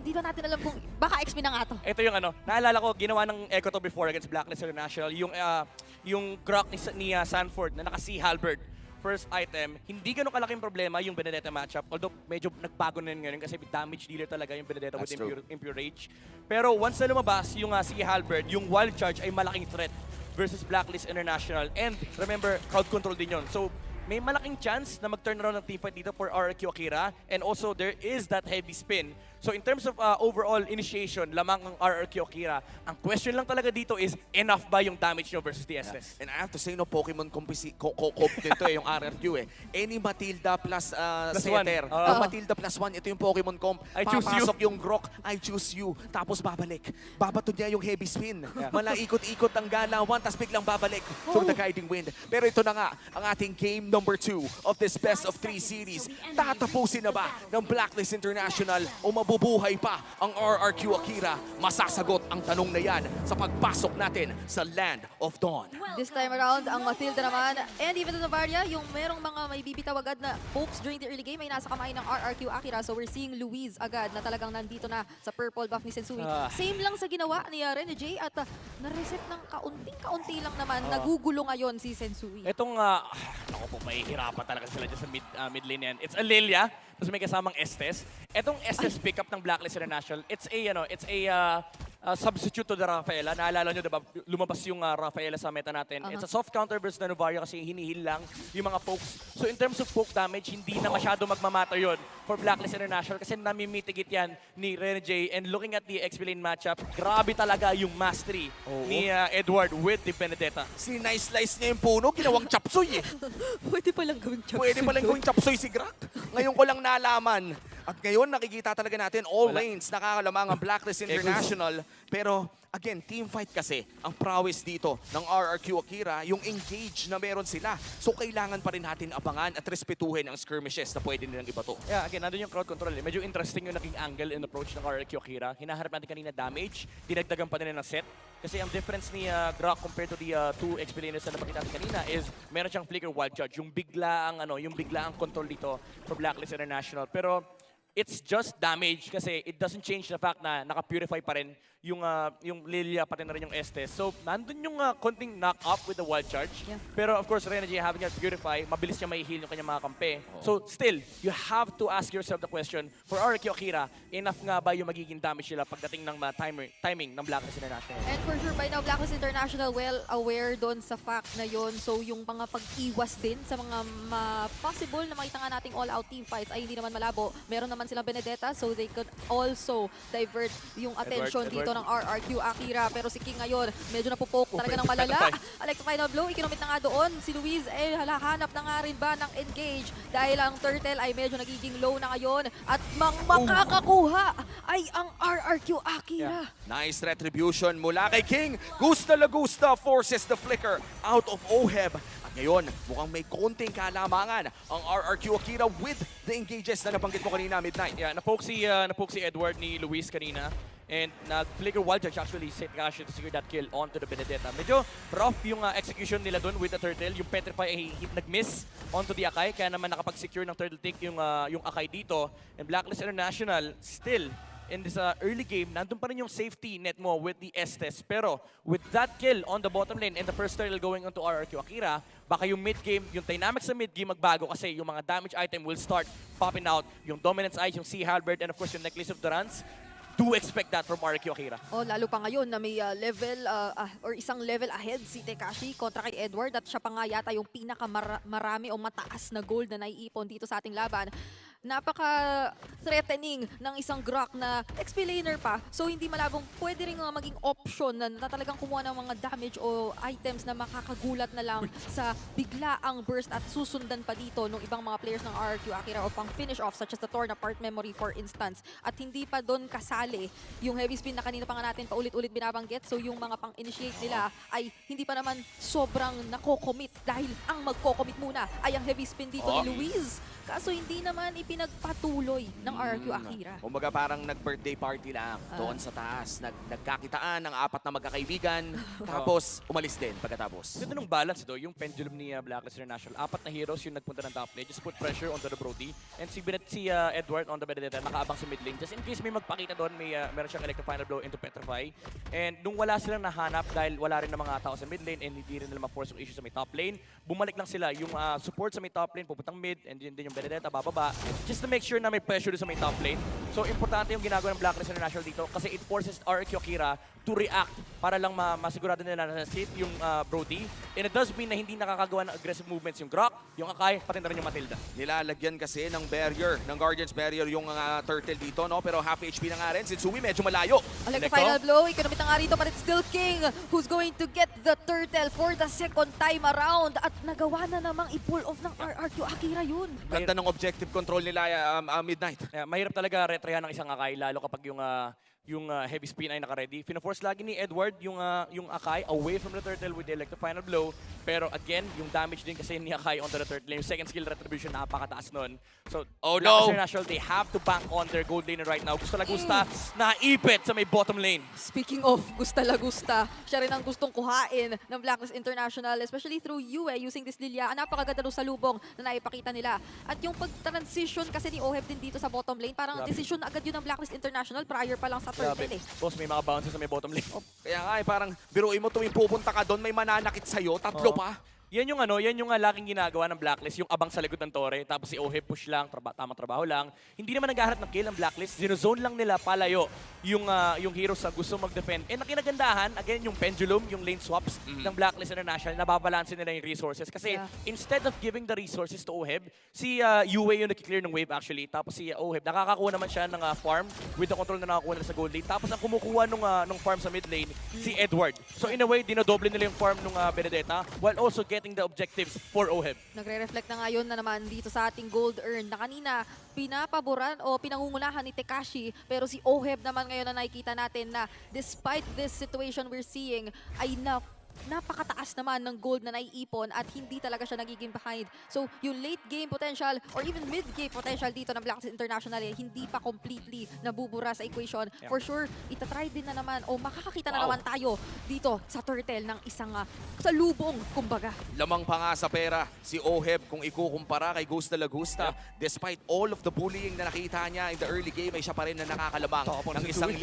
hindi ba natin alam kung baka XP na nga to. Ito yung ano, naalala ko, ginawa ng Echo to before against Blacklist International, yung Grok ni Sanford na naka-Sea Halberd. First item, hindi ganun kalaking problema yung Benedetta matchup. Although medyo nagbago na yun ngayon kasi damage dealer talaga yung Benedetta with Impure Rage. Pero once na lumabas yung Sea Halberd, yung Wild Charge ay malaking threat versus Blacklist International. And remember, crowd control din yun. So may malaking chance na mag-turn around ng teamfight dito for RRQ Akira. And also, there is that heavy spin. So in terms of overall initiation, lamang ang RRQ Akira. Ang question lang talaga dito is, enough ba yung damage nyo versus the Estes? And I have to say, no, Pokemon comp dito yung RRQ eh. Any Matilda plus Setter. Ang Matilda plus 1, ito yung Pokemon comp. I choose you. Papasok yung Grok, I choose you. Tapos babalik. Babato niya yung heavy spin. Malaikot-ikot ang galawan, tapos biglang babalik through the guiding wind. Pero ito na nga, ang ating game number 2 of this best of 3 series. Tatapusin na ba ng Blacklist International o mabubuhay pa ang RRQ Akira? Masasagot ang tanong na yan sa pagpasok natin sa Land of Dawn. This time around, ang Matilda naman, and even the Novaria, yung merong mga may bibitaw agad na hopes during the early game ay nasa kamay ng RRQ Akira. So we're seeing Luis agad na talagang nandito na sa purple buff ni Sensui. Same lang sa ginawa ni Rene J at na-reset ng kaunting-kaunti lang naman. Nagugulo ngayon si Sensui. Itong, ako po, mahihirapan talaga sila dyan sa mid lane yan. It's a Lilia, tapos may kasamang Estes. Itong Estes pickup ng Blacklist International, it's a substitute to the Rafaela. Naalala nyo, diba, lumabas yung Rafaela sa meta natin. It's a soft counter versus the Novaria kasi hinihil lang yung mga pokes. So in terms of poke damage, hindi na masyado magmamatter yun for Blacklist International kasi namimitigit yan ni Rene J. And looking at the XP lane matchup, grabe talaga yung mastery ni Edward with the Benedetta. Sinay-slice niya yung puno, ginawang chapsuy eh. Pwede palang gawing chapsuy. Pwede palang gawing chapsuy si Grok. Ngayon ko lang nalaman. At ngayon nakikita talaga natin all lanes nakakalamang ang Blacklist International. Pero again, team fight kasi ang prowess dito ng RRQ Akira, yung engage na meron sila. So kailangan pa rin natin abangan at respetuhin ang skirmishes na pwede nilang ibato. Yeah, again, nandun yung crowd control. Medyo interesting yung naging angle and approach ng RRQ Akira. Hinaharap natin kanina damage, dinagdagan pa nila ng set. Kasi ang difference ni Grok compared to the two XP laners na napakita natin kanina is meron siyang flicker wild charge, yung biglaang control dito for Blacklist International. Pero it's just damage kasi it doesn't change the fact na naka-purify pa rin yung Lilia, pati na rin yung Estes. So, nandun yung konting knock-up with the wild charge. Yeah. Pero of course, Rene J having that purify, mabilis niya mai-heal yung kanyang mga kampe. So, still, you have to ask yourself the question, for RRQ Akira, enough nga ba yung magiging damage nila pagdating ng timing ng Blacklist International? And for sure, by now, Blacklist International well aware doon sa fact na yon. So, yung mga pag-iwas din sa mga possible na makita nga nating all-out team fights ay hindi naman malabo. Meron naman silang Benedetta, so they could also divert yung attention dito ng RRQ Akira. Pero si King ngayon, medyo napupoke talaga ng malala. Alex, final blow, ikinomit na nga doon. Si Luis, hanap na nga rin ba ng engage dahil ang turtle ay medyo nagiging low na ngayon. At makakakuha ay ang RRQ Akira. Nice retribution mula kay King. Gusta Lagusta forces the flicker out of Oheb. At ngayon, mukhang may konting kalamangan ang RRQ Akira with the engages na nabanggit mo kanina, Midnight. Yeah, napoke si Edward ni Luis kanina. And nag-flicker wild charge actually set Kashi to secure that kill onto the Benedetta. Medyo rough yung execution nila dun with the turtle. Yung Petrify ay nag-miss onto the Akai. Kaya naman nakapag-secure ng turtle tick yung Akai dito. And Blacklist International still in this early game, nandun pa rin yung safety net mo with the Estes. Pero with that kill on the bottom lane and the first turtle going onto RRQ Akira, baka yung mid-game, yung dynamics sa mid-game magbago kasi yung mga damage item will start popping out. Yung Dominance Eyes, yung Sea Halberd, and of course yung Necklace of Durance. Do expect that from RRQ Akira. Oh, lalo pa ngayon na may level or isang level ahead si Tekashi kontra kay Edward at siya pa nga yata yung pinakamarami o mataas na gold na naiipon dito sa ating laban. Napaka-threatening ng isang Grok na XP laner pa. So hindi malabong pwede rin maging option na talagang kumuha ng mga damage o items na makakagulat na lang sa biglaang burst at susundan pa dito ng ibang mga players ng RRQ Akira o pang finish off such as the torn apart memory for instance. At hindi pa doon kasali yung heavy spin na kanina pa nga natin paulit-ulit binabanggit. So yung mga pang-initiate nila ay hindi pa naman sobrang nako-commit dahil ang magko-commit muna ay ang heavy spin dito ni Luis. Kaso hindi naman ipinagpatuloy ng RRQ Akira. Kumbaga parang nag-birthday party lang doon sa taas. Nagkakitaan ng 4 na magkakaibigan, tapos umalis din pagkatapos. Ganda nung balance do, yung pendulum ni Blacklist International. 4 na heroes yung nagpunta ng top lane. Just put pressure onto the Brody. And si Edward on the Benedetta nakaabang sa mid lane. Just in case may magpakita doon, meron siyang electric final blow into Petrify. And nung wala silang nahanap dahil wala rin ng mga tao sa mid lane and hindi rin nila ma-force yung issue sa may top lane, bumalik lang sila. Yung support sa may top lane, pupuntang mid, and yun din yung Benedetta, bababa. Just to make sure na may pressure sa may top lane. So importante yung ginagawa ng Blacklist International dito kasi it forces RRQ Akira to react para lang masigurado nila na sit yung Brody. And it does mean na hindi nakakagawa ng aggressive movements yung Grok, yung Akai, pati na rin yung Matilda. Nilalagyan kasi ng barrier, ng Guardian's Barrier yung Turtle dito, no? Pero half HP na nga rin. Sitsui medyo malayo. Electric final blow, economic na nga rito, but it's still King who's going to get the turtle for the second time around. At nagawa na namang i-pull off ng RRQ Akira yun. Ganda ng objective control nila Midnight. Mahirap talaga retryahan ng isang Akai, lalo kapag yung heavy spin ay naka-ready. Fina-force lagi ni Edward yung Akai away from the turtle with the electric final blow. Pero again, yung damage din kasi ni Akai onto the turtle. Yung second skill retribution, napakataas nun. So, Blacklist International, they have to bank on their gold lane right now. Gusto Lagusta, naipit sa may bottom lane. Speaking of Gusta Lagusta, siya rin ang gustong kuhain ng Blacklist International, especially through Yue using this Lilia. Ang napakaganda sa lubong na naipakita nila. At yung pag-transition kasi ni Oheb din dito sa bottom lane, parang decision agad yun ng Blacklist International prior pa lang sa turtle eh. Boss, may mga bounces sa may bottom lane. Kaya nga parang biruin mo tuwing pupunta ka doon, may mananakit sa'yo, 3 pa. Yan yung laking ginagawa ng Blacklist, yung abang sa likod ng Torre, tapos si Oheb push lang, tamang trabaho lang. Hindi naman naghahanap ng kill ng Blacklist, zinozone lang nila palayo yung heroes na gusto mag-defend. And ang kinagandahan, again, yung pendulum, yung lane swaps ng Blacklist International, nababalansin nila yung resources. Kasi instead of giving the resources to Oheb, si Yue yung nakiklear ng wave actually, tapos si Oheb, nakakakuha naman siya ng farm with the control na nakakuha nila sa gold lane. Tapos ang kumukuha nung farm sa mid lane, si Edward. So in a way, dinodoble nila yung farm ng Benedetta, while also getting the objectives for Oheb. Nagre-reflect na ngayon na naman dito sa ating gold earn na kanina pinapaboran o pinangungunahan ni Tekashi, pero si Oheb naman ngayon na nakikita natin na despite this situation we're seeing ay napakataas naman ng gold na naiipon at hindi talaga siya nagiging behind. So, yung late game potential or even mid game potential dito ng Blacklist International hindi pa completely nabubura sa equation. For sure, itatry din na naman o makakakita na naman tayo dito sa turtle ng isang sa lubong, kumbaga. Lamang pa nga sa pera si Oheb kung ikukumpara kay Gusta Lagusta. Despite all of the bullying na nakita niya in the early game, ay siya pa rin na nakakalamang ng 1,000.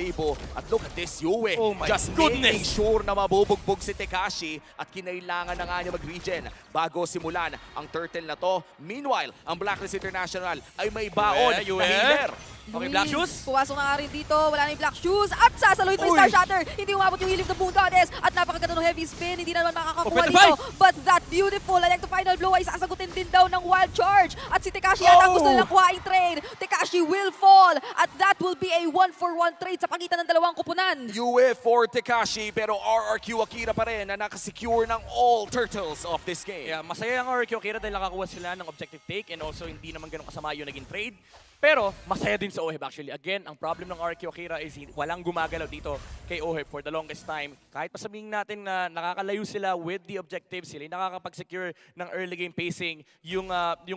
At look at this, Yue. Oh my Just making sure na mabubugbog si Tekashi at kinailangan na nga niya mag-regen bago simulan ang turtle na to. Meanwhile, ang Blacklist International ay may baon na healer. Okay, Black Shoes? Puwasok na nga rin dito. Wala na yung Black Shoes. At sasaluhin pa yung Star Shatter. Hindi umabot yung Heal of the Moon Goddess. At napakaganda ng heavy spin. Hindi na naman makakakuha dito. But that beautiful Electro Final Blow ay sasagutin din daw ng Wild Charge. At si Tekashi yata gusto nilang kuhaing trade. Tekashi will fall. At that will be a 1-for-1 trade sa pagitan ng dalawang kupunan. Yue for Tekashi, pero RRQ Akira pa rin na nakasecure ng all turtles of this game. Yeah, masaya ang RRQ Akira dahil nakakuha sila ng objective take and also hindi naman ganun kasama yung naging trade. Pero masaya din sa Oheb actually. Again, ang problem ng RRQ Akira is walang gumagalaw dito kay Oheb for the longest time. Kahit pa sabihin natin na nakakalayo sila with the objectives, sila nakakapag-secure ng early game pacing. Yung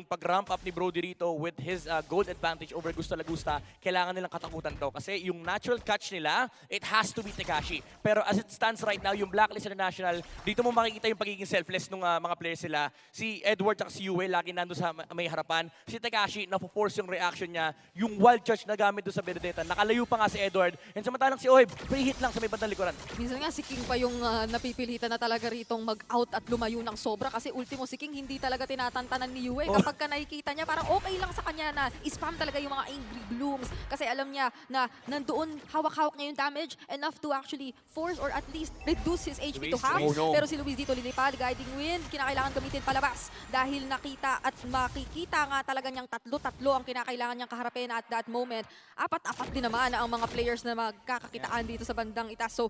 pag-ramp up ni Brody rito with his gold advantage over Gusta Lagusta, kailangan nilang katakutan to. Kasi yung natural catch nila, it has to be Tekashi. Pero as it stands right now, yung Blacklist International, dito mo makikita yung pagiging selfless ng mga players sila. Si Edward at si Yue, lagi nando sa may harapan. Si Tekashi, napo-force yung reaction niya, yung wild charge na gamit doon sa Benedetta. Nakalayo pa nga si Edward. And samantalang si Oheb, free hit lang sa may bandang likuran. Minsan nga si King pa yung napipilitan na talaga ritong mag-out at lumayo ng sobra kasi ultimo si King hindi talaga tinatantanan ni Yue. Kapag ka nakikita niya, parang okay lang sa kanya na spam talaga yung mga angry blooms kasi alam niya na nandoon hawak-hawak niya yung damage enough to actually force or at least reduce his HP to half. Pero si Luis dito lilipad, guiding wind, kinakailangan gamitin palabas dahil nakita at makikita nga talaga niyang tatlo ang kinakailangan niyang kaharapin at that moment. Apat-apat din naman ang mga players na magkakakitaan dito sa bandang itaas. So,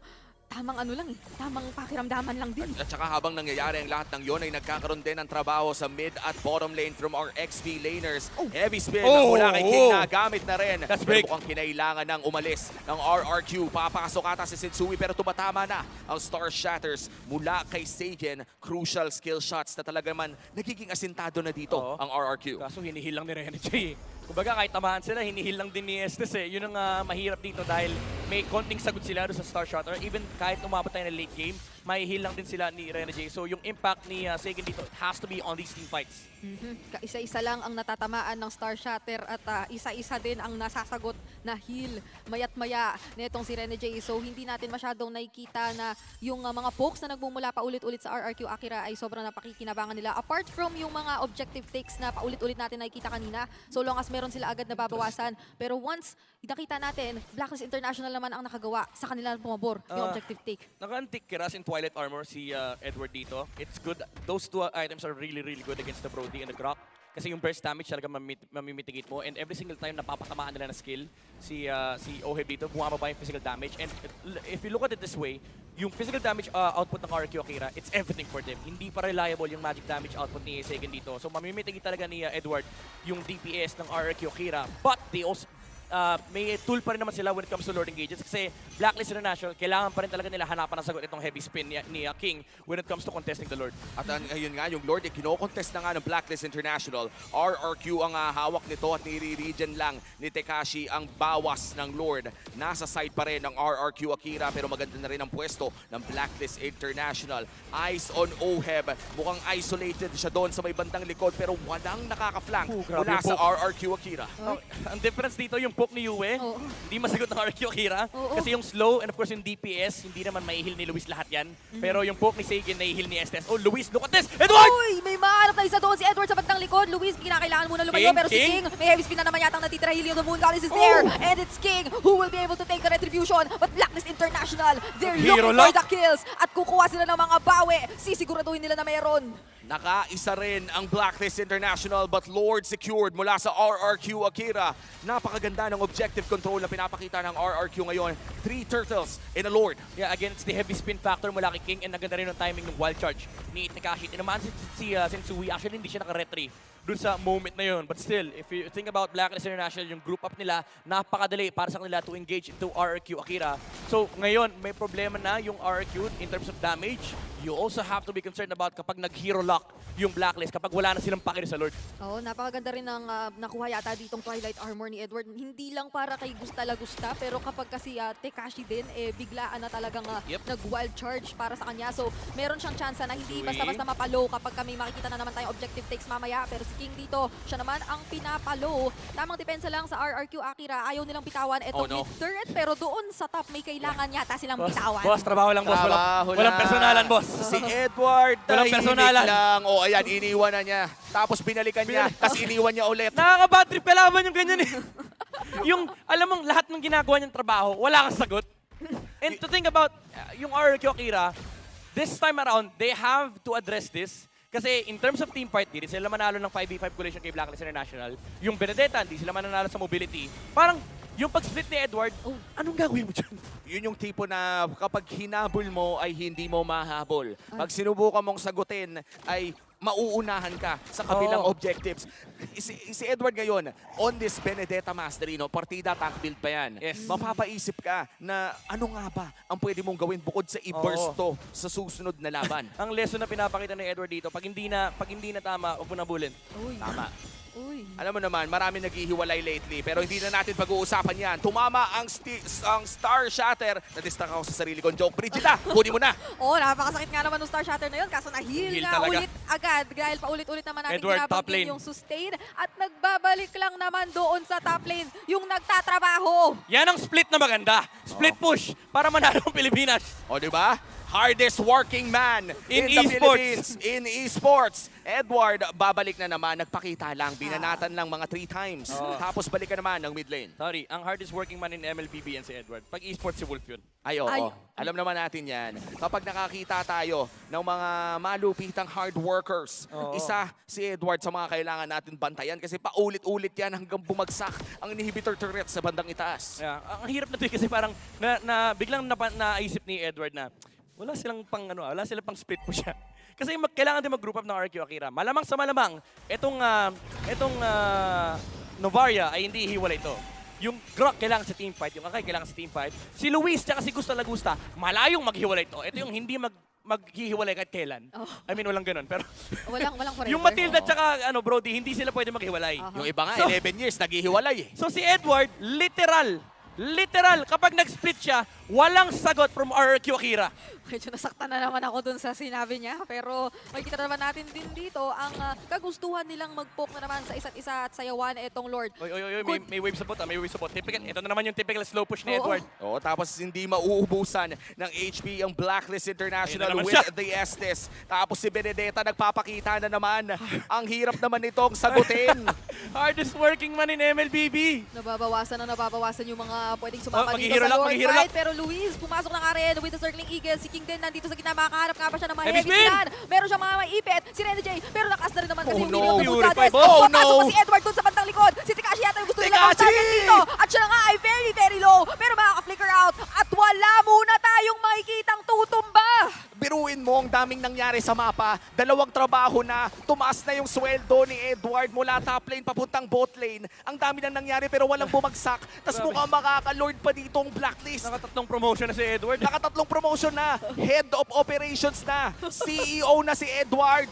tamang tamang pakiramdaman lang din. At saka habang nangyayari ang lahat ng yon ay nagkakaroon din ng trabaho sa mid at bottom lane from our XP laners. Heavy spin mula kay King na gamit na rin. That's pero big. mukhang kinailangan ng umalis ng RRQ. Papasok ata si Sitsui pero tumatama na ang Star Shatters mula kay Seigen. Crucial skill shots na talaga man nagiging asintado na dito ang RRQ. Kaso hinihil lang ni Rene J. Kumbaga kahit tamaan sila, hinihil lang din ni Estes eh. Yun ang mahirap dito dahil may konting sagot sila doon sa Star Shotter. Even kahit umabot tayo ng late game, mahihil lang din sila ni Rene J. So yung impact ni Seigen dito has to be on these team fights. Kaisa-isa lang ang natatamaan ng Star Shatter at isa-isa din ang nasasagot na heal mayat-maya nitong si Rene J. So hindi natin masyadong nakikita na yung mga pokes na nagmumula pa ulit-ulit sa RRQ Akira ay sobrang napakikinabangan nila. Apart from yung mga objective takes na paulit-ulit natin nakikita kanina, so long as meron sila agad na babawasan. Pero once nakita natin, Blacklist International naman ang nakagawa sa kanila pumabor yung objective take. Naka-antique Kiras in Twilight Armor si Edward dito. It's good. Those two items are really, really good against the Brody and the Grok. Kasi yung burst damage talaga mamimitigate mo. And every single time napapatamaan nila na skill, si Oheb dito, bumababa yung physical damage. And if you look at it this way, yung physical damage output ng RRQ Akira, it's everything for them. Hindi pa reliable yung magic damage output ni Seigen dito. So mamimitigate talaga ni Edward yung DPS ng RRQ Akira. But they also may tool pa rin naman sila when it comes to Lord engages kasi Blacklist International, kailangan pa rin talaga nila hanapan ng sagot itong heavy spin ni King when it comes to contesting the Lord. At ayun nga, yung Lord, kino-contest na nga ng Blacklist International. RRQ ang hawak nito at nire-regen lang ni Tekashi ang bawas ng Lord. Nasa side pa rin ng RRQ Akira pero maganda na rin ang pwesto ng Blacklist International. Eyes on Oheb. Mukhang isolated siya doon sa may bandang likod pero walang nakaka-flank Grabe mula yung sa poke. RRQ Akira. Ang difference dito yung poke ni Yue, Oo. hindi masagot ng RRQ Akira. Oo. Kasi yung slow and of course yung DPS, hindi naman maihil ni Luis lahat yan. Pero yung poke ni Seigen, naihil ni Estes. Oh, Luis, look at this! Edward! Uy! May mahanap na isa doon si Edward sa bandang likod. Luis, kinakailangan muna lumayo. King, Pero si King. King, may heavy spin na naman yatang natitira. Helion the Moon Goddess is there. And it's King who will be able to take the retribution. But Blacklist International, they're Hero looking lock. for the kills. At kukuha sila ng mga bawi. Sisiguraduhin nila na meron. Nakaisa rin ang Blacklist International but Lord secured mula sa RRQ Akira. Napakaganda ng objective control na pinapakita ng RRQ ngayon. 3 turtles in a Lord. Yeah, again, it's the heavy spin factor mula kay King and naganda rin yung timing ng wild charge ni Tekashi. Tinamaan si Sensui, actually hindi siya naka-retry dun sa moment na yun. But still, if you think about Blacklist International, yung group up nila, napakadali para sa kanila to engage into RRQ Akira. So ngayon, may problema na yung RRQ in terms of damage. You also have to be concerned about kapag nag-hero lock yung Blacklist, kapag wala na silang pakiri sa Lord. Oo, napakaganda rin ng nakuha yata ditong Twilight Armor ni Edward. Hindi lang para kay Gusta la Gusta, pero kapag kasi Tekashi din, biglaan na talagang nag-wild charge para sa kanya. So, meron siyang chance na hindi basta-basta mapalo kapag kami makikita na naman tayong objective takes mamaya. Pero si King dito, siya naman ang pinapalo. Tamang depensa lang sa RRQ Akira. Ayaw nilang bitawan itong mid-turret, pero doon sa top may kailangan yata silang bitawan. Boss, trabaho lang, boss. Trabaho Walang lang. personalan, boss. Si Edward, Walang tahimik personalan. lang. O ayan, iniwan na niya. Tapos binalikan niya, tapos iniwan niya ulit. Nakaka-bad trip ka laban yung ganyan eh. Yung, alam mong lahat ng ginagawa niyang trabaho, wala kang sagot. And to think about yung RRQ Akira, this time around, they have to address this. Kasi in terms of team fight, di rin sila manalo ng 5v5 collision kay Blacklist International. Yung Benedetta, di sila mananalo sa mobility. Parang, yung pag-split ni Edward, anong gagawin mo dyan? Yun yung tipo na kapag hinabol mo ay hindi mo mahabol. Pag sinubukan mong sagutin ay mauunahan ka sa kabilang objectives. Si Edward ngayon, on this Benedetta Mastery, no, partida tank build pa yan. Yes. Mapapaisip ka na ano nga ba ang pwede mong gawin bukod sa i-burst to sa susunod na laban. Ang lesson na pinapakita ni Edward dito, pag hindi na tama, huwag mo na bulin. Uy. Tama. Uy. Alam mo naman, marami naghihiwalay lately, pero hindi na natin pag-uusapan yan. Tumama ang Star Shatter. Na-distract ako sa sarili kong joke. Brigida, kunin mo na. Oh, napakasakit nga naman ng Star Shatter na yun. Kaso na-heal Heal nga talaga. ulit agad. Dahil paulit-ulit naman natin Edward, top binabanggit lane. yung sustain. At nagbabalik lang naman doon sa top lane yung nagtatrabaho. Yan ang split na maganda. Split push para manalo ang Pilipinas. O, di ba? Hardest working man In the esports. Philippines. In esports. Edward, babalik na naman. Nagpakita lang. Binanatan lang mga 3 times. Tapos balik ka naman ng mid lane. Sorry, ang hardest working man in MLBB yan si Edward. Pag esports si Wolf yun. Ay, oo. Ay. Alam naman natin yan. Kapag nakakita tayo ng mga malupitang hard workers, isa si Edward sa mga kailangan natin bantayan kasi paulit-ulit yan hanggang bumagsak ang inhibitor turret sa bandang itaas. Yeah, ang hirap na to kasi parang biglang naisip ni Edward na wala silang pang split push siya. Kasi kailangan din mag-group up ng RQ Akira. Malamang sa malamang, itong Novaria ay hindi hiwalay ito. Yung Grok kailangan sa team fight, yung Akai kailangan sa team fight. Si Luis tsaka si Gusta Lagusta, malayong maghiwalay ito. Ito yung hindi maghihiwalay kahit kailan. Oh. I mean, walang ganun. Pero Walang forever. yung Matilda tsaka Brody, hindi sila pwede maghiwalay. Aha. Yung iba nga, So- 11 years, naghihiwalay eh. So si Edward, literal, kapag nag-split siya, walang sagot from RRQ Akira. Medyo nasaktan na naman ako dun sa sinabi niya. Pero makikita naman natin din dito ang kagustuhan nilang mag-poke na naman sa isa't isa at sayawan itong Lord. Oy, Good. may wave support, may wave support. Typical, ito na naman yung typical slow push ni Oo. Edward. Oo, tapos hindi mauubusan ng HP ang Blacklist International Ayun na naman with siya. the Estes. Tapos si Benedetta nagpapakita na naman. Ang hirap naman nitong sagutin. Hardest working man in MLBB. Nababawasan yung mga pwedeng sumama dito maghihiro sa lang, Lord maghihiro fight. lang. Pero Luis, pumasok ng area with the circling eagle. Si King din nandito sa gitna. Makakahanap nga pa siya ng mga Heavy heavy spin! spin. Meron siyang mga maipit. Si Rene J. Pero nakas na rin naman kasi Oh, yung no. video ng Purify. Goddess. Oh, Papasok no. pa si Edward dun sa bandang likod. Si Tekashi yata yung gusto nila Tekashi! mag-target dito. At siya nga ay very low. Pero makaka-flicker out. At wala muna tayong makikitang tutumba. Biruin mo, ang daming nangyari sa mapa. 2 trabaho na. Tumaas na yung sweldo ni Edward mula top lane papuntang bot lane. Ang dami nang nangyari pero walang bumagsak. Tapos Grabe. mukhang makaka-lord pa dito ang Blacklist. Nakatatlong promotion na si Edward. Nakatatlong promotion na. Head of Operations na. CEO na si Edward.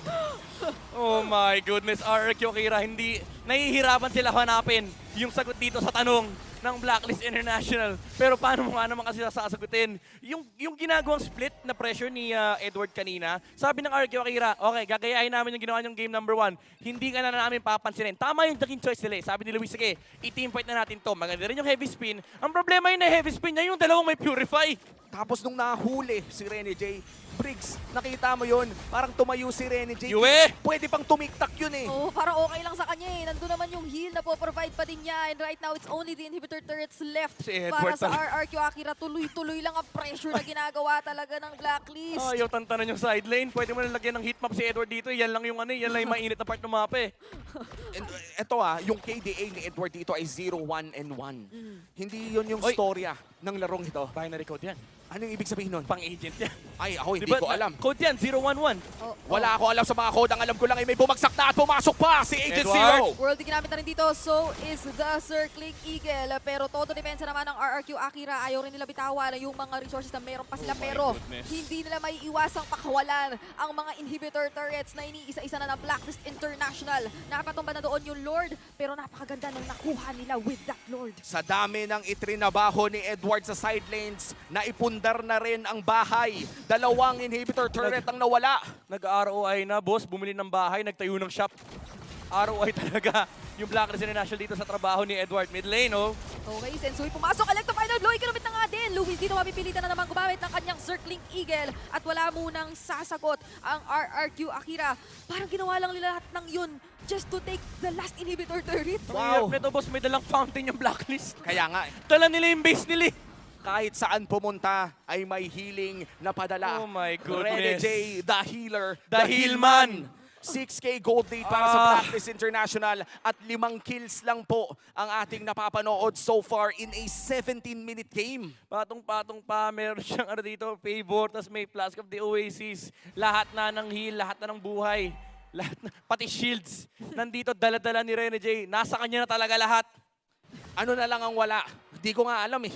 Oh my goodness, RRQ Akira, hindi nahihirapan sila hanapin yung sagot dito sa tanong ng Blacklist International. Pero paano mo nga naman kasi sasagutin? Yung ginagawang split na pressure ni Edward kanina, sabi ng RRQ Akira, okay, gagayahin namin yung ginawa yung game number 1. Hindi ka na namin papansinin. Tama yung naging choice nila eh. Sabi ni Luis, sige, i-teamfight na natin to. Maganda rin yung heavy spin. Ang problema yun na heavy spin niya, yung dalawang may purify. Tapos nung nahuli si Rene J, Briggs, nakita mo yun, parang tumayo si Rene J. Yue! Pwede pang tumiktak yun eh. Oh, para okay lang sa kanya eh. Nandun naman yung heal na po-provide pa din niya. And right now, it's only the inhibitor turrets left Si para Edward sa talaga. RRQ Akira. Tuloy-tuloy lang ang pressure na ginagawa talaga ng Blacklist. Ayaw tantanan yung side lane. Pwede mo na lagyan ng hitmap si Edward dito. Yan lang yung yan lang yung mainit na part ng mapa eh. And, eto yung KDA ni Edward dito ay 0-1-1. Hindi yun yung Oy. storya ng larong ito. Binary code yan. Anong ibig sabihin nun? Pang-agent yan. Ay, ako hindi Diba, ko alam. Code yan, 011. Oh, Wala ako alam sa mga code. Ang alam ko lang ay may bumagsak na at pumasok pa si Agent Edward. Zero. World ginamit na rin dito, so is the Circling Eagle. Pero todo depensa naman ng RRQ Akira. Ayaw rin nila bitawan yung mga resources na meron pa sila. Oh my Pero goodness. hindi nila may iwasang pakawalan ang mga inhibitor turrets na iniisa-isa na ng Blacklist International. Napatumba na doon yung Lord, pero napakaganda ng nakuha nila with that Lord. Sa dami ng itrinabaho ni Edward sa side lanes, naipundar na rin ang bahay. 2 inhibitor turret ang nawala. Nag-ROI na, boss. Bumili ng bahay, nagtayo ng shop. ROI talaga yung Blacklist International dito sa trabaho ni Edward. Mid lane, oh. Okay, Sensui pumasok. Electro Final Blow, ikinumit na nga din. Luis dito mapipilitan na naman gumamit ng kanyang Circling Eagle at wala munang sasagot ang RRQ Akira. Parang ginawa lang nila lahat ng yun just to take the last inhibitor turret. Wow. Nito, boss, may dalang fountain yung Blacklist. Kaya nga, Dala nila yung base nila eh. kahit saan pumunta ay may healing na padala. Oh my Rene goodness. J, the healer, The Healman. 6K gold lead para sa Blacklist International at 5 kills lang po ang ating napapanood so far in a 17-minute game. Patong-patong pa, meron siyang dito, favor, tas may Flask of the Oasis. Lahat na ng heal, lahat na ng buhay. Lahat na, pati shields. Nandito, dala-dala ni Rene J. Nasa kanya na talaga lahat. Ano na lang ang wala? Hindi ko nga alam eh.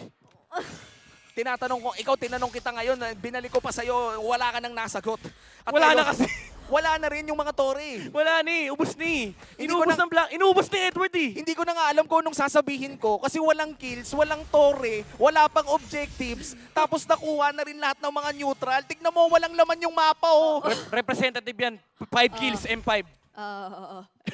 Tinatanong ko, ikaw tinanong kita ngayon, binalik ko pa sa'yo, wala ka nang nasagot. At Wala na ngayon, kasi. Wala na rin yung mga tore. Wala ni, ubos ni. Hindi ko Inubos na- ng Black, inubos ni Edward eh. Hindi ko na nga alam kung anong sasabihin ko kasi walang kills, walang tore, wala pang objectives, tapos nakuha na rin lahat ng mga neutral. Tignan mo, walang laman yung mapa oh. Representative yan. 5 kills, M5.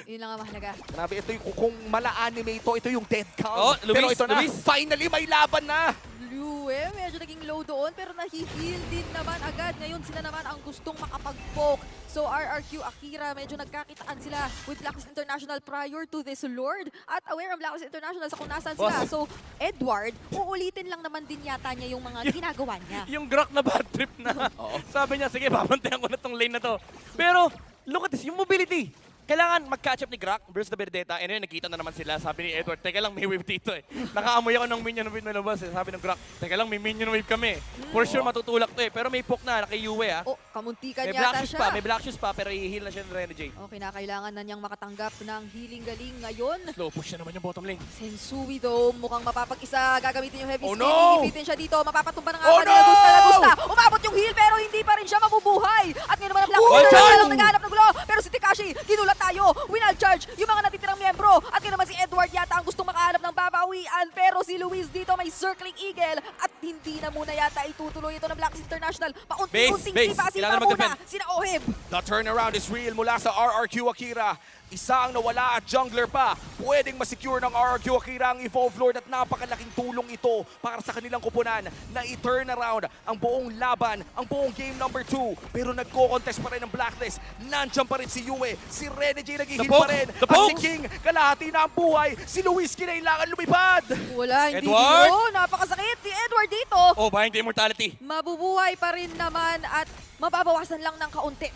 Yun lang ang mahalaga. Grabe, ito yung kung mala-anime ito yung dead count. Oh, Luis, pero ito na, Luis. finally may laban na. Lue, medyo naging low doon pero nahi-heal din naman agad. Ngayon sila naman ang gustong makapag-poke. So RRQ Akira, medyo nagkakitaan sila with Blacklist International prior to this Lord. At aware ang Blacklist International sa kung nasaan sila. Boss. So Edward, uulitin lang naman din yata niya yung mga ginagawa niya. Yung Grok na bad trip na. Sabi niya, sige, babantayan ko na tong lane na to. Pero, look at this, yung mobility. Kailangan mag-catch up ni Grok versus the Benedetta. And then, nakita na naman sila. Sabi ni Edward, teka lang, may wave dito eh. Nakaamoy ako ng minion wave na labas eh. Sabi ng Grok, teka lang, may minion wave kami. For sure, matutulak to eh. Pero may poke na, naka-Yue ah. Oh, kamuntikan May yata black shoes siya. pa, may black shoes pa, pero i-heal na siya ng Rene J. Okay, na kailangan na niyang makatanggap ng healing galing ngayon. Slow push na naman yung bottom lane. Sensui though, mukhang mapapag-isa. Gagamitin yung heavy Oh, spin. no! Iipitin siya dito. Mapapatumba ng Oh, ama nila. no! Gusta na gusta. Umabot yung heal pero hindi pa rin siya mabubuhay. At ngayon naman ang Black Wall Widow charge! lang naghahanap ng gulo. Pero si Tekashi, ginulat tayo. Winal charge yung mga natitirang miyembro. At ngayon naman si Edward yata ang gustong makahanap ng babawian. Pero si Luis dito may circling eagle. At hindi na muna yata itutuloy ito ng Blacklist International. Paunti-unting Base. sipa Kailangan muna mag-defend. sina Oheb. The turnaround is real mula sa RRQ Akira. Isa ang nawala at jungler pa. Pwedeng masecure ng RRQ Akira ang Evolve Lord at napakalaking tulong ito para sa kanilang kupunan na i-turn around ang buong laban, ang buong game number 2. Pero nagko-contest pa rin ang Blacklist. Nandiyan pa rin si Yue, si Renegade naghihil The pa pokes! rin. The At si pokes! King, kalahati na ang buhay. Si Luis kinailangan lumipad. Wala, hindi Edward? dito. Napakasakit. Si Edward dito. Oh, buying the immortality. Mabubuhay pa rin naman at mababawasan lang ng kaunti.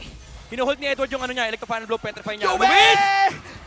Hinuhold ni Edward yung ano niya, Electro-Final Blow, Petrify niya. Yue! Luis!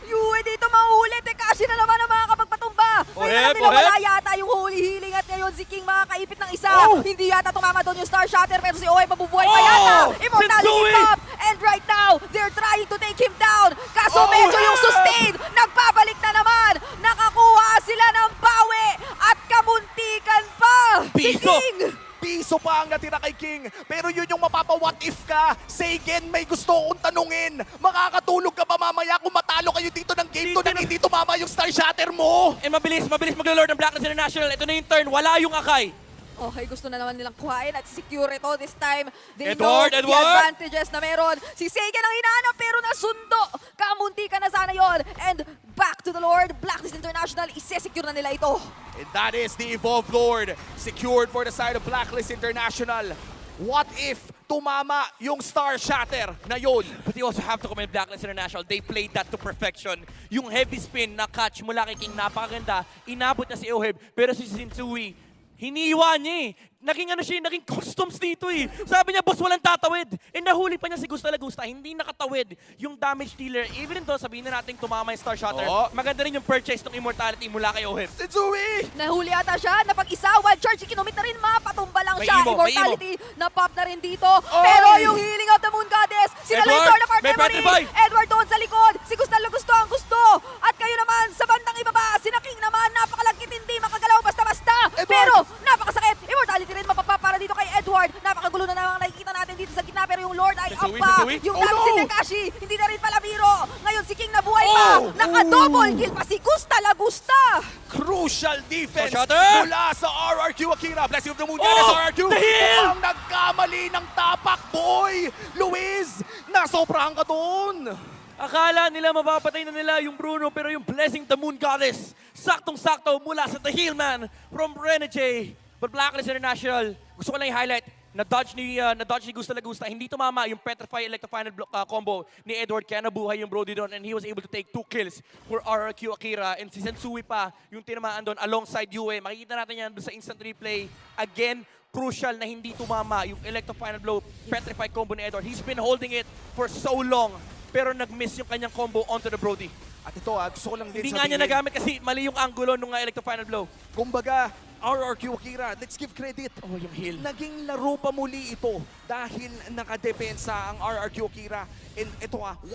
Yue dito mauulit. Tekashi na naman ang mga kapagpatumba. Ngayon Oheb, na nila wala Oheb. yata yung holy healing at ngayon si King makakaipit ng isa. Oh! Hindi yata tumama doon yung Star Shatter pero si Oheb mabubuhay pa Oh! yata. Immortality Sensui! pop. And right now, they're trying to take him down. Kaso Oh, medyo yung Oheb! sustain. Nagpabalik na naman. Nakakuha sila ng bawi at kamuntikan pa. Si Piso! King. Piso pa ang natira kay King. Pero yun yung mapapa-what if ka. Sagen, may gusto kong tanungin. Makakatulog ka ba mamaya kung matalo kayo dito ng game 2 na hindi tumama yung Star Shatter mo? Eh, mabilis maglo-lord ng Blacklist International. Ito na yung turn, wala yung Akai. Okay, gusto na naman nilang kuhain at secure ito this time. They Edward, know the Edward! advantages na meron. Si Seigen ang hinahanap pero nasundo. Kamunti ka na sana yon. And back to the Lord. Blacklist International, isesecure na nila ito. And that is the Evolve Lord. Secured for the side of Blacklist International. What if tumama yung Star Shatter na yun? But you also have to commend Blacklist International. They played that to perfection. Yung heavy spin na catch mula kay King, napakaganda. Inabot niya si Oheb. Pero si Sensui, hiniwa niya eh. Naging customs dito eh. Sabi niya, boss, walang tatawid. And nahuli pa niya si Gusta Lagusta. Hindi nakatawid yung damage dealer. Even though sabihin na natin tumama yung Star Shatter, Oo. maganda rin yung purchase ng Immortality mula kay Oheb. Sensui! Nahuli ata siya, napag-isa, one charge, ikinomit na rin, mapatumba lang May siya. imo, may Immortality, na-pop na rin dito. Oy! Pero yung healing of the Moon Goddess, sinala yung Edward, Lord of Art may Memory. petrify. Edward doon sa likod, si Gustavo gusto ang gusto. At kayo naman, sa bandang ibaba, si King naman, napakalagkit, hindi makagalaw basta-basta. Edward! Pero, napakasakit. Immortality rin mapapapara dito kay Edward. Napakagulo na namang nakikita natin dito sa gitna, pero yung Lord ay up Sensui, pa. Sensui. Yung Oh, damage si no! Tekashi, hindi na rin pala biro. Ngayon si King nabuhay pa. Oh! Naka-double kill pa si Gusta Lagusta. Crucial defense Star Shatter! mula sa RRQ Akira. Blessing of the Moon Oh! Goddess, RRQ. The heal! Ang nagkamali ng tapak, boy! Luis, nasobrahan ka doon. Akala nila mapapatay na nila yung Bruno, pero yung Blessing the Moon Goddess, saktong-sakto mula sa The Healman from Renegade. But Blacklist International, gusto ko lang i-highlight, na-dodge ni Gusta Lagusta. Hindi tumama yung Petrify Electro-Final combo ni Edward, kaya nabuhay yung Brody doon and he was able to take 2 kills for RRQ Akira. And si Sensui pa, yung tinamaan doon alongside Yue. Makikita natin yan doon sa instant replay. Again, crucial na hindi tumama yung Electro-Final Blow Petrify combo ni Edward. He's been holding it for so long, pero nag-miss yung kanyang combo onto the Brody. At ito, gusto ko lang din Hindi nga niya sabihin, nagamit kasi mali yung angulo nung Electro-Final Blow. kumbaga, RRQ Akira, let's give credit. Oh, yung heal. Naging laro pa muli ito dahil nakadepensa ang RRQ Akira. And ito 100%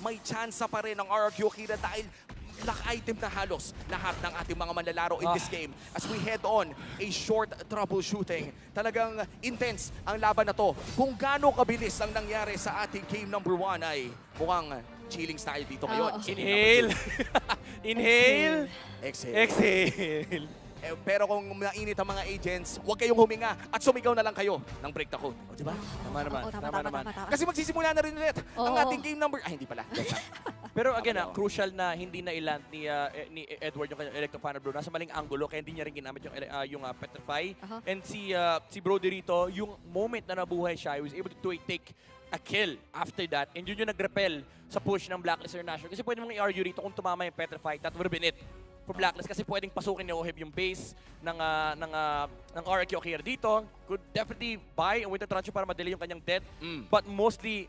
may chance pa rin ang RRQ Akira dahil lock-item na halos lahat ng ating mga manlalaro in this game. As we head on a short troubleshooting, talagang intense ang laban na to. Kung gaano kabilis ang nangyari sa ating game number 1 ay mukhang chilling style dito ngayon. Oo. Sa game Inhale. number Inhale. 2. Exhale. Exhale. Pero kung mainit ang mga agents, huwag kayong huminga at sumigaw na lang kayo ng break the code. O, diba? Tama naman. Oo, Tama naman. Kasi magsisimula na rin ulit ang Oo. ating game number... Ay, hindi pala. Pero again, crucial na hindi na iland ni Edward yung kanyang Electro-Final Blow. Nasa maling angulo, kaya hindi niya rin ginamit yung Petrify. Aha. And si Brody rito, yung moment na nabuhay siya, he was able to take a kill after that. And yun yung nag-repel sa push ng Blacklist International. Kasi pwede mong i-argue rito kung tumama yung Petrify, that would have been it for Blacklist. Kasi pwedeng pasukin ni Oheb yung base ng RRQ Akira dito. Could definitely buy and Winter Transfer para madelay yung kanyang death. But mostly,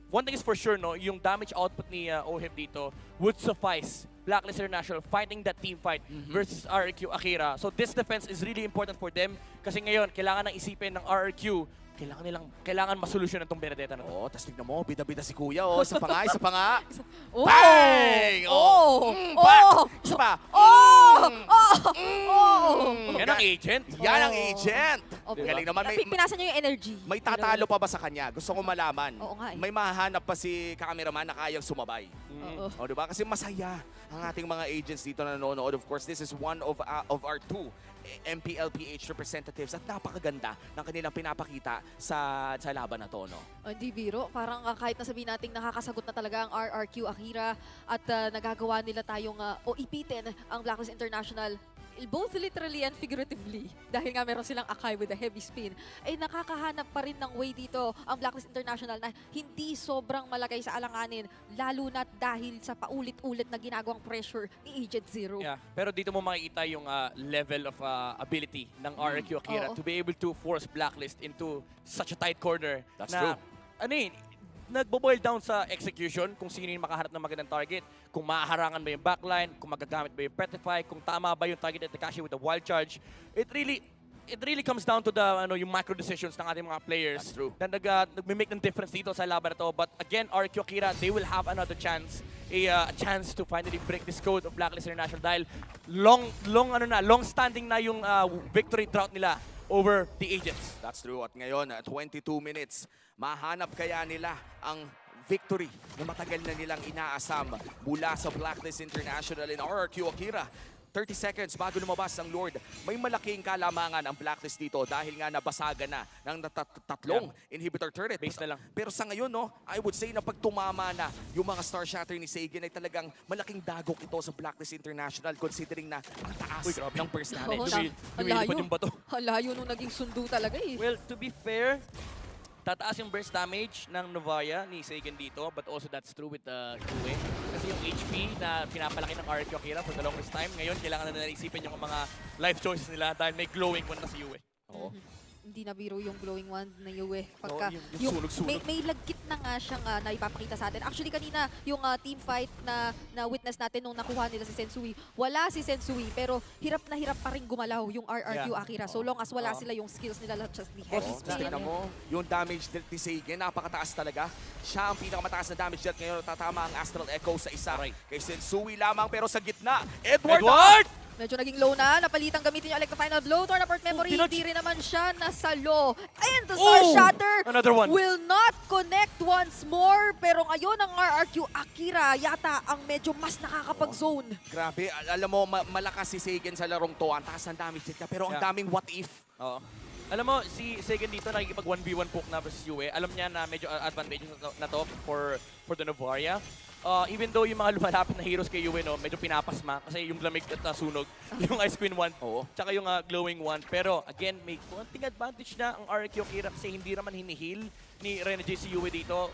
one thing is for sure, no, yung damage output ni Oheb dito would suffice Blacklist International fighting that team fight versus RRQ Akira. So this defense is really important for them kasi ngayon, kailangan nang isipin ng RRQ, kailangan masolusyon itong Benedetta na to. Oo, tas tignan mo, bida-bida si Kuya. Oh, isa pa nga, isa pa nga. Oh! Bang! Oh! Back! Oh! Isa pa. Oh! Oh! Oh! Yan ang agent. Yan ang agent. Galing naman. Pinasa niya yung energy. May tatalo pa ba sa kanya? Gusto ko malaman. Oo nga eh. May mahanap pa si cameraman na kayang sumabay. Oo. O, diba? Kasi masaya ang ating mga agents dito na nanonood. Of course, this is one of our two MPLPH representatives at napakaganda ng kanilang pinapakita sa laban na to, no? Hindi biro. Parang kahit nasabihin natin nakakasagot na talaga ang RRQ Akira at nagagawa nila tayong o ipitin ang Blacklist International both literally and figuratively dahil nga meron silang Akai with a heavy spin, ay nakakahanap pa rin ng way dito ang Blacklist International na hindi sobrang malagay sa alanganin, lalo na dahil sa paulit-ulit na ginagawang pressure ni Agent Zero. Yeah, pero dito mo makikita yung level of ability ng RRQ Akira Oo. to be able to force Blacklist into such a tight corner. That's na, true. Ano yun, nagbo-boil down sa execution, kung sino yung makaharap ng magandang target, kung mahaharangan ba yung backline, kung magagamit ba yung Petrify, kung tama ba yung target at Tekashi with the wild charge. It really comes down to the yung macro decisions ng ating mga players. That's true. Na nagme-make ng difference dito sa laban na to. But again, RQ Akira, they will have another chance, a chance to finally break this code of Blacklist International dahil long-standing na yung victory drought nila over the Agents. That's true. At ngayon, 22 minutes, mahanap kaya nila ang victory na matagal na nilang inaasam mula sa Blacklist International in RRQ Akira. 30 seconds bago lumabas ang Lord. May malaking kalamangan ang Blacklist dito dahil nga nabasagan na ng tatlong inhibitor turret. Base na lang. Pero sa ngayon, no, I would say na pag tumama na yung mga Star Shatter ni Sagan ay talagang malaking dagok ito sa Blacklist International considering na ang taas Uy, grabe. ng first natin. Oo, Lumilipad yung bato. Ang layo nung naging sundo talaga eh. Well, to be fair, tataas yung burst damage ng Novaya ni Sagan dito, but also that's true with Yue. Kasi yung HP na pinapalaki ng RRQ Akira for the longest time, ngayon kailangan na naisipin yung mga life choices nila dahil may glowing one na si Yue. Oo. Hindi na biro yung glowing wand na Yue. Pagka, Oo, yung sunog-sunog. may lagkit na nga siyang naipapakita sa atin. Actually, kanina, yung team fight na witness natin nung nakuha nila si Sensui, wala si Sensui, pero hirap na hirap pa rin gumalaw yung RRQ Yeah. Akira. So long as wala sila yung skills nila, just the heavy Oh, spin. tingnan mo, yung damage dealt ni Sagan, napakataas talaga. Siya ang pinakamataas na damage dealt ngayon. Tatama ang Astral Echo sa isa. Right. Kay Sensui lamang, pero sa gitna, Edward! Medyo naging low na. Napalitang gamitin yung Electro Final Blow. Torn apart memory. Pinodge. Hindi rin naman siya nasalo. And the Star Shatter Another one. will not connect once more. Pero ngayon ang RRQ Akira yata ang medyo mas nakakapag-zone. Grabe, alam mo, malakas si Sagan sa larong to. Ang taas ng damage dealt niya, pero ang Yeah. daming what if. Oo. Alam mo, si Sagan dito nakikipag 1v1 poke na versus Yue. Alam niya na medyo advantageous na to for the Novaria. Even though yung mga lumalapit na heroes kay Yue, no, medyo pinapasma kasi yung lamig at sunog, yung Ice Queen 1, Oo. tsaka yung glowing 1. Pero again, may konting advantage na ang RRQ Akira kasi hindi naman hinihil ni Renegade si Yue dito.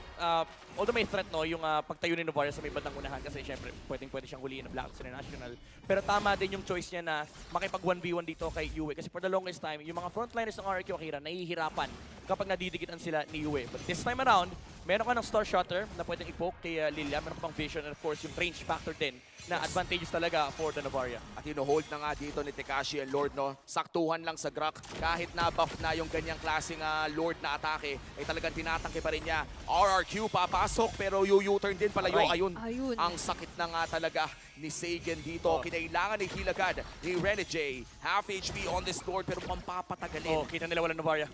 Although may threat, no, yung pagtayo ni Novaria sa may bandang unahan kasi syempre pwede siyang huliin ng Blacklist International. Pero tama din yung choice niya na makipag 1v1 dito kay Yue kasi for the longest time, yung mga frontliners ng RRQ Akira nahihirapan kapag nadidikitan sila ni Yue. But this time around, meron ka ng Star Shatter na pwedeng i-poke kay Lilia, meron ka pang Vision, and of course yung range factor din na advantageous talaga for the Novaria. At hold na nga dito ni Tekashi and Lord, no? Saktuhan lang sa Grak. Kahit na-buff na yung ganyang klaseng Lord na atake, ay talagang tinatangke pa rin niya. RRQ papasok, pero U-turn din palayo. Aray. Ayun. Ayun. Ang sakit na nga talaga ni Sagan dito. Oh. Kinailangan ni Hilagad ni Renegade. Half HP on this Lord, pero pampapatagalin. Oh, kita nila wala Novaria.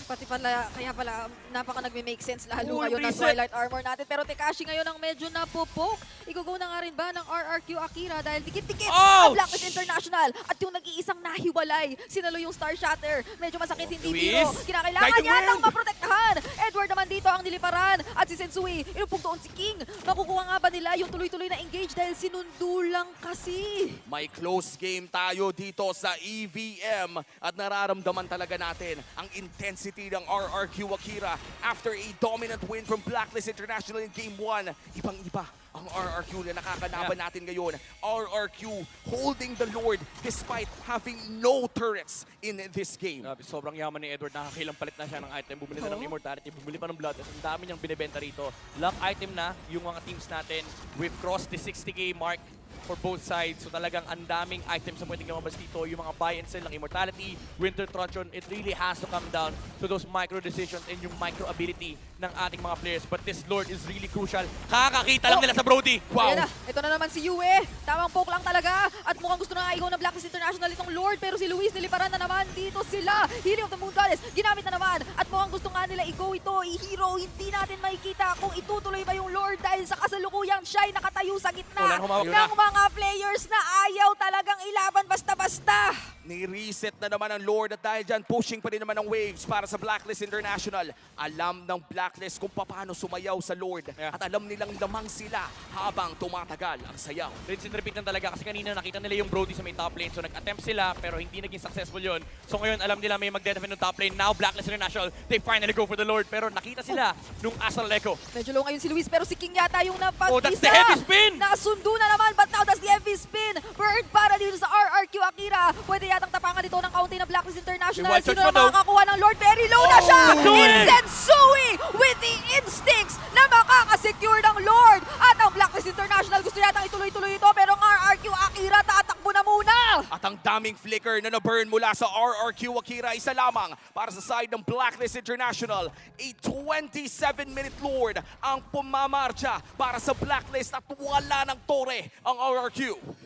Pati pala, kaya pala, napaka nagme-make sense lalo Full ngayon ng reset. Twilight Armor natin. Pero Tekashi ngayon ang medyo napopoke. Igugo na nga rin ba ng RRQ Akira dahil dikit-dikit ang Ouch! Blacklist International. At yung nag-iisang nahiwalay, sinalo yung Star Shatter. Medyo masakit, hindi Luis! biro. Kinakailangan Guiding yatang Wind! maprotektahan. Edward naman dito ang niliparan. At si Sensui, inupog doon si King. Makukuha nga ba nila yung tuloy-tuloy na engage dahil sinundo lang kasi. May close game tayo dito sa EVM at nararamdaman talaga natin ang intensity ng RRQ Akira after a dominant win from Blacklist International in Game 1. Ibang-iba ang RRQ na nakakalaban natin ngayon. RRQ holding the Lord despite having no turrets in this game. Grabe, sobrang yaman ni Edward. Nakakilang palit na siya ng item. Bumili na ng Immortality, bumili pa ng Blood. Ang dami niyang binibenta rito. Luck item na yung mga teams natin. We've crossed the 60k mark. for both sides. So talagang ang daming items na pwedeng lumabas dito. Yung mga buy and sell ng Immortality, Winter Truncheon, it really has to come down to those micro decisions and yung micro ability ng ating mga players. But this Lord is really crucial. Kakakita lang nila sa Brody. Ayan Wow! na, ito na naman si Yue. Tamang poke lang talaga. At mukhang gusto na nga igaw ng Blacklist International itong Lord. Pero si Luis niliparan na naman. Dito sila. Healing of the Moon Goddess. Ginamit na naman. At mukhang gusto nga nila i-go ito. I-hero. Hindi natin makikita kung itutuloy ba yung Lord. Dahil sa kasalukuyang siya ay nakatayo sa gitna Walang humawak ng mga players na ayaw talagang ilaban basta-basta. Ni-reset na naman ang Lord at dahil dyan, pushing pa rin naman ang waves para sa Blacklist International. Alam ng Blacklist kung paano sumayaw sa Lord at alam nilang lamang sila habang tumatagal ang sayaw. Rinse and repeat lang talaga kasi kanina nakita nila yung Brody sa may top lane. So nag-attempt sila pero hindi naging successful yun. So ngayon alam nila may mag-defend ng top lane. Now Blacklist International, they finally go for the Lord. Pero nakita sila nung Astral Echo. Medyo low ngayon si Luis pero si King yata yung Oh, that's napag-isa. the heavy spin! Nasundo na naman but now that's the heavy spin. Bird para dito sa RRQ Akira. Pwede yatang tapangan dito ng kaunti ng Blacklist International. May wild Sino charge na pa daw. makakakuha ng Lord? Very low na siya! Sui! Insensui with the instincts na makakasecure ng Lord. At ang Blacklist International gusto yatang ituloy-tuloy ito pero ang RRQ Akira tatakbo na muna. At ang daming flicker na na-burn mula sa RRQ Akira, isa lamang para sa side ng Blacklist International. A 27-minute Lord ang pumamarcha para sa Blacklist at wala ng tore ang RRQ.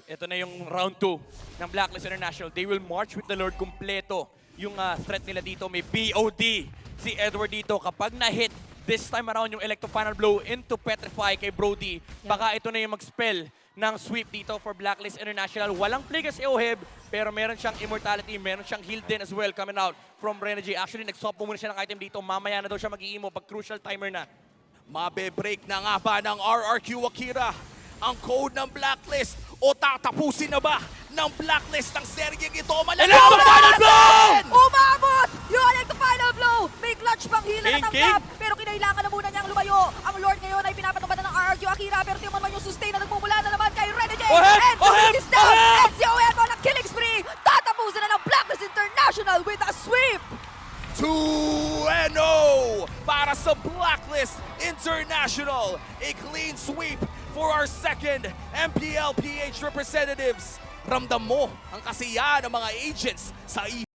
Ito na yung round 2 ng Blacklist International. They will march with the Lord kompleto. Yung threat nila dito, may BOD. Si Edward dito, kapag na-hit, this time around yung Electro Final Blow into Petrify kay Brody, baka ito na yung mag-spell ng sweep dito for Blacklist International. Walang play kasi Oheb, pero meron siyang Immortality, meron siyang heal din as well coming out from Renergy. Actually, nag-swap po muna siya ng item dito. Mamaya na daw siya mag-i-emo pag crucial timer na. Mabe-break na nga ba ng RRQ Akira ang code ng Blacklist o tatapusin na ba ng Blacklist ang seryeng ito? Electro Final Blow! Umabot! Yung Electro Final Blow! May clutch pang healer na King, tanggap. Pero kinailangan na muna niyang lumayo. Ang Lord ngayon ay pinapatubatan ng RRQ Akira. Pero tingnan mo yung sustain na nagmumula na naman kay Renegade. Oheb! And the Oheb! lead is down. Oheb! And si Oerbo na killing spree. Tatapusin na ng Blacklist International with a sweep. 2-0 para sa Blacklist International. A clean sweep for our second MPL PH representatives. Ramdam mo ang kasiyahan ng mga agents sa